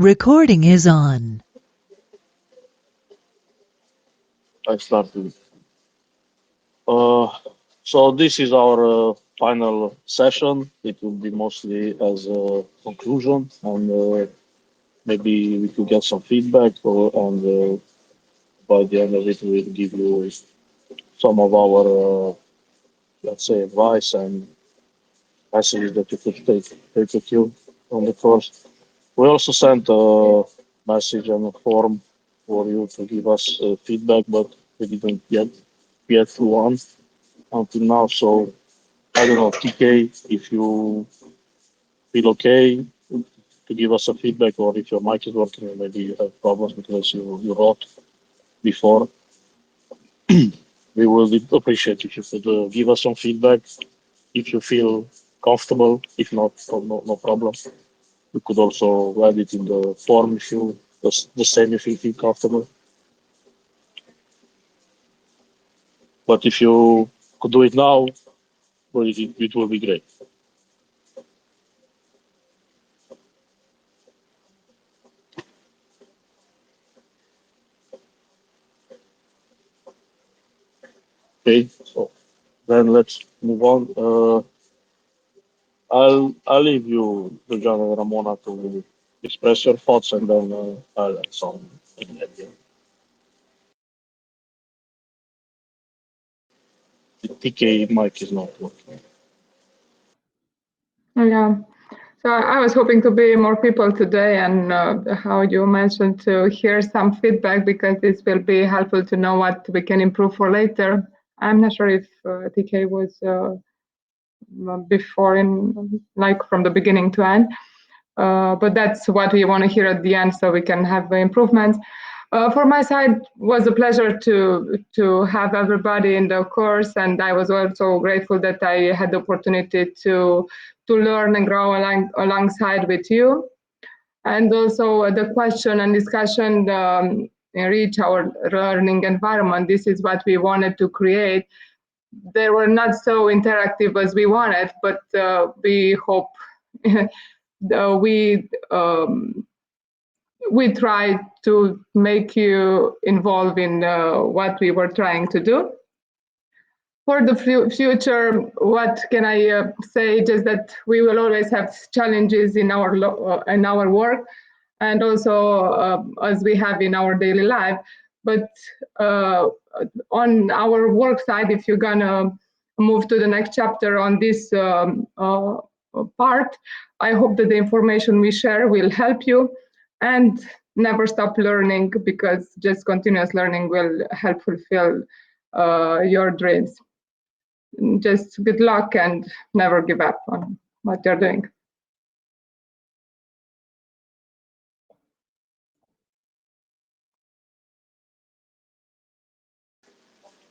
Recording is on. I started. So this is our final session. It will be mostly as a conclusion, and maybe we could get some feedback, and by the end of it, we'll give you some of our, let's say, advice and messages that you could take with you on the course. We also sent a message and a form for you to give us feedback, but we didn't get through one until now. So I don't know, TK, if you feel okay to give us a feedback, or if your mic is working, or maybe you have problems because you wrote before. We will appreciate if you could give us some feedback if you feel comfortable. If not, no problem. You could also add it in the form if you the same if you feel comfortable. But if you could do it now, well, it will be great. Okay, so then let's move on. I'll leave you, Giuliano and Ramona, to express your thoughts, and then I'll add some in the end. The TK mic is not working. Yeah. So I was hoping to be more people today, and how you mentioned to hear some feedback, because this will be helpful to know what we can improve for later. I'm not sure if TK was before, in like from the beginning to end, but that's what we want to hear at the end, so we can have improvements. For my side, was a pleasure to have everybody in the course, and I was also grateful that I had the opportunity to learn and grow alongside with you. And also the question and discussion reach our learning environment. This is what we wanted to create. They were not so interactive as we wanted, but we hope we try to make you involved in what we were trying to do. For the future, what can I say? Just that we will always have challenges in our work, and also as we have in our daily life. But on our work side, if you're gonna move to the next chapter on this part, I hope that the information we share will help you, and never stop learning, because just continuous learning will help fulfill your dreams. Just good luck and never give up on what you're doing.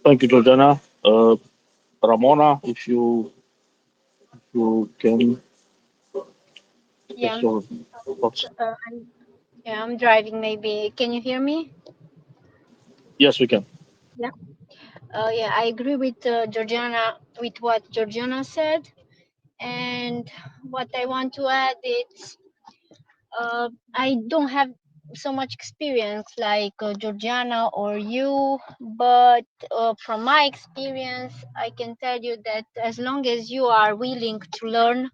Thank you, Georgiana. Ramona, if you can Yeah, express your thoughts. I'm driving. Maybe can you hear me? Yes, we can. Yeah. Yeah, I agree with Georgiana, with what Georgiana said, and what I want to add is I don't have so much experience like Georgiana or you, but from my experience, I can tell you that as long as you are willing to learn,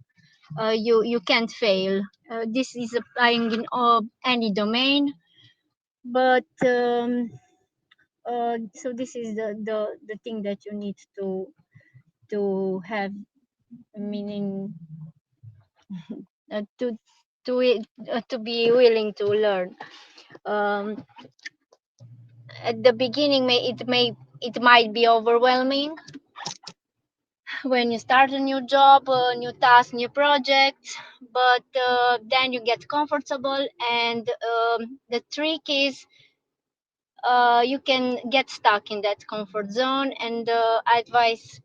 you can't fail. This is applying in any domain, but so this is the thing that you need to have, meaning to be willing to learn. Um, at the beginning, it might be overwhelming when you start a new job, new task, new project, but then you get comfortable, and the trick is you can get stuck in that comfort zone, and I advise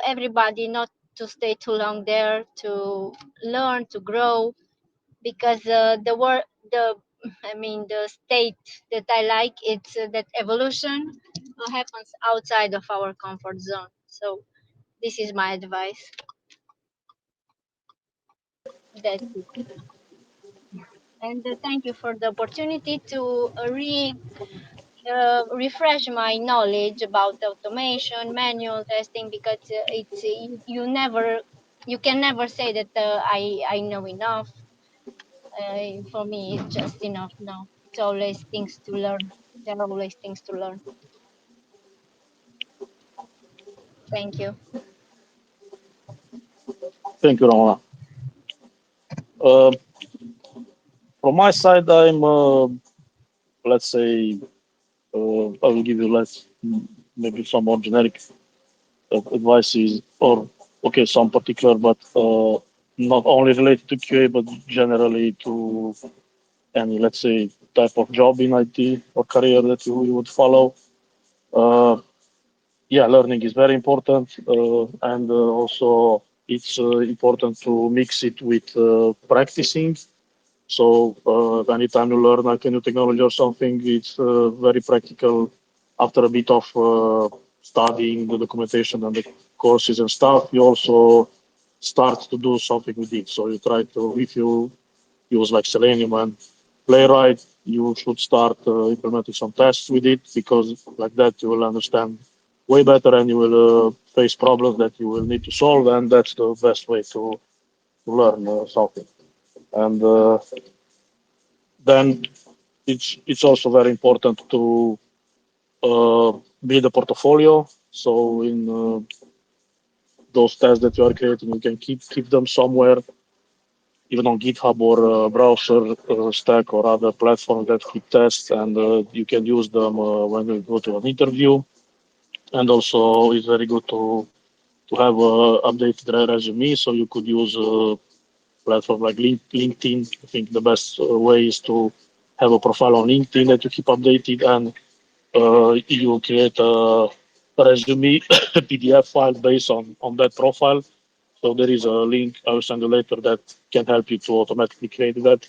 everybody not to stay too long there, to learn, to grow, because the state that I like, it's that evolution happens outside of our comfort zone. So this is my advice. That's it. And thank you for the opportunity to refresh my knowledge about automation, manual testing, because it's you never, you can never say that I know enough. For me, it's just enough now. It's always things to learn. There are always things to learn. Thank you. Thank you, Ramona. Uh, from my side, I'm let's say I will give you less maybe some more generic advices or okay some particular, but not only related to QA but generally to any let's say type of job in IT or career that you would follow. Uh, yeah, learning is very important, and also it's important to mix it with practicing. So anytime you learn like a new technology or something, it's very practical. After a bit of studying the documentation and the courses and stuff, you also start to do something with it. So you try to, if you use like Selenium and Playwright, you should start implementing some tests with it because like that you will understand way better and you will face problems that you will need to solve, and that's the best way to learn something. And then it's also very important to uh, build a portfolio. So in those tests that you are creating, you can keep them somewhere, even on GitHub or browser stack or other platforms that keep tests, and you can use them when you go to an interview. And also, it's very good to have updated resume, so you could use platform like LinkedIn. I think the best way is to have a profile on LinkedIn that you keep updated, and you create a resume PDF file based on that profile. So there is a link I will send you later that can help you to automatically create that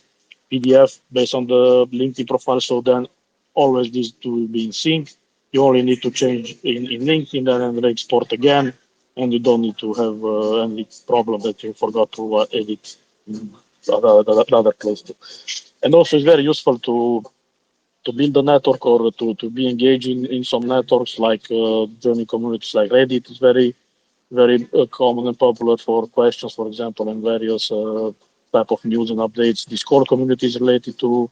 PDF based on the LinkedIn profile. So then always these two will be in sync. You only need to change in LinkedIn and then export again, and you don't need to have any problem that you forgot to edit in other place. And also, it's very useful to build a network or to be engaged in some networks like joining communities like Reddit is very common and popular for questions, for example, and various type of news and updates. Discord communities related to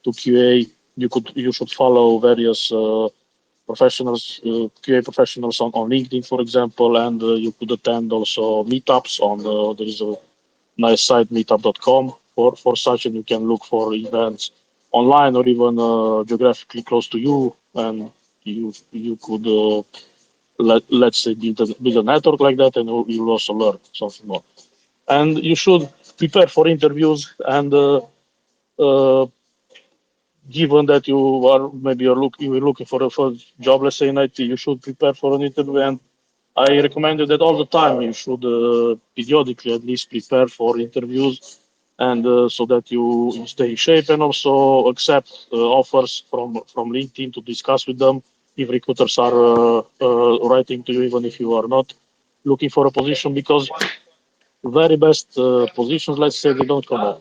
QA. You should follow various professionals, QA professionals on LinkedIn, for example, and you could attend also meetups on there is a nice site meetup.com for such, and you can look for events online or even geographically close to you, and you could let's say build a network like that, and you'll also learn something more. And you should prepare for interviews, and uh, given that you are maybe you're looking for a first job, let's say in IT, you should prepare for an interview. And I recommend you that all the time you should periodically at least prepare for interviews, and so that you stay in shape and also accept offers from LinkedIn to discuss with them if recruiters are writing to you, even if you are not looking for a position, because very best positions, let's say, they don't come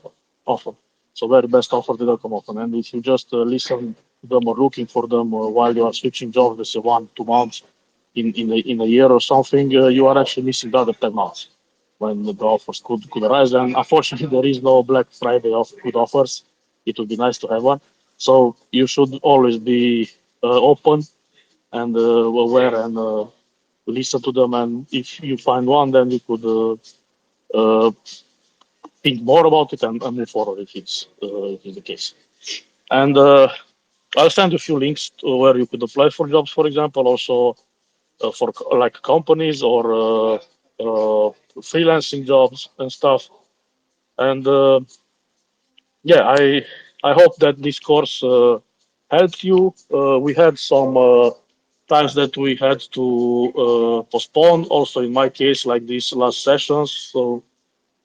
often. So very best offers they don't come often. And if you just listen to them or looking for them while you are switching jobs, let's say 1 2 months in a year or something, you are actually missing the other 10 months when the offers could arise. And unfortunately, there is no Black Friday of good offers. It would be nice to have one. So you should always be open and aware and listen to them. And if you find one, then you could think more about it and move forward if it's the case. And I'll send you a few links to where you could apply for jobs, for example, also for like companies or freelancing jobs and stuff. And yeah, I hope that this course helped you. We had some times that we had to postpone. Also, in my case, like these last sessions. So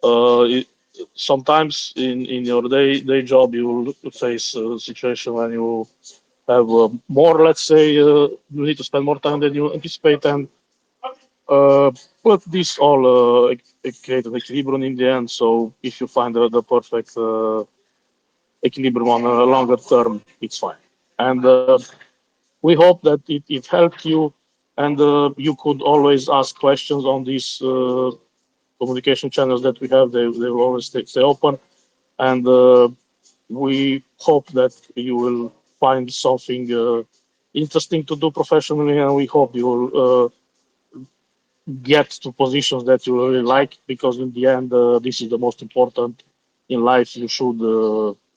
it, sometimes in your day job you will face a situation when you have more, let's say, you need to spend more time than you anticipate, and uh, but this all create an equilibrium in the end. So if you find the perfect equilibrium on a longer term, it's fine. And we hope that it helped you, and you could always ask questions on these communication channels that we have. They will always stay open, and we hope that you will find something interesting to do professionally, and we hope you will get to positions that you really like, because in the end, this is the most important in life. You should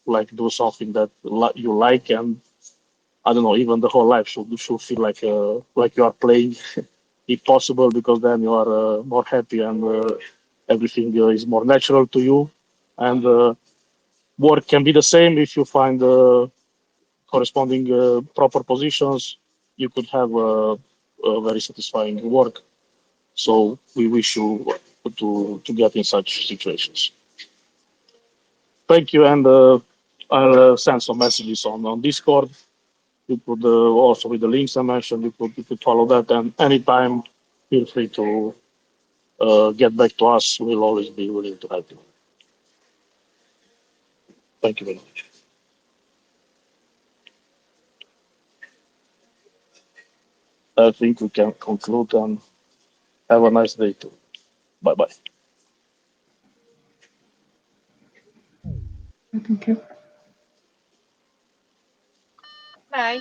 like do something that you like, and I don't know, even the whole life should feel like you are playing, if possible, because then you are more happy, and everything is more natural to you. And work can be the same if you find corresponding proper positions. You could have a very satisfying work. So we wish you to get in such situations. Thank you, and I'll send some messages on Discord. You could also, with the links I mentioned, you could follow that, and anytime feel free to get back to us. We'll always be willing to help you. Thank you very much. I think we can conclude, and have a nice day too. Bye bye. Thank you. Bye.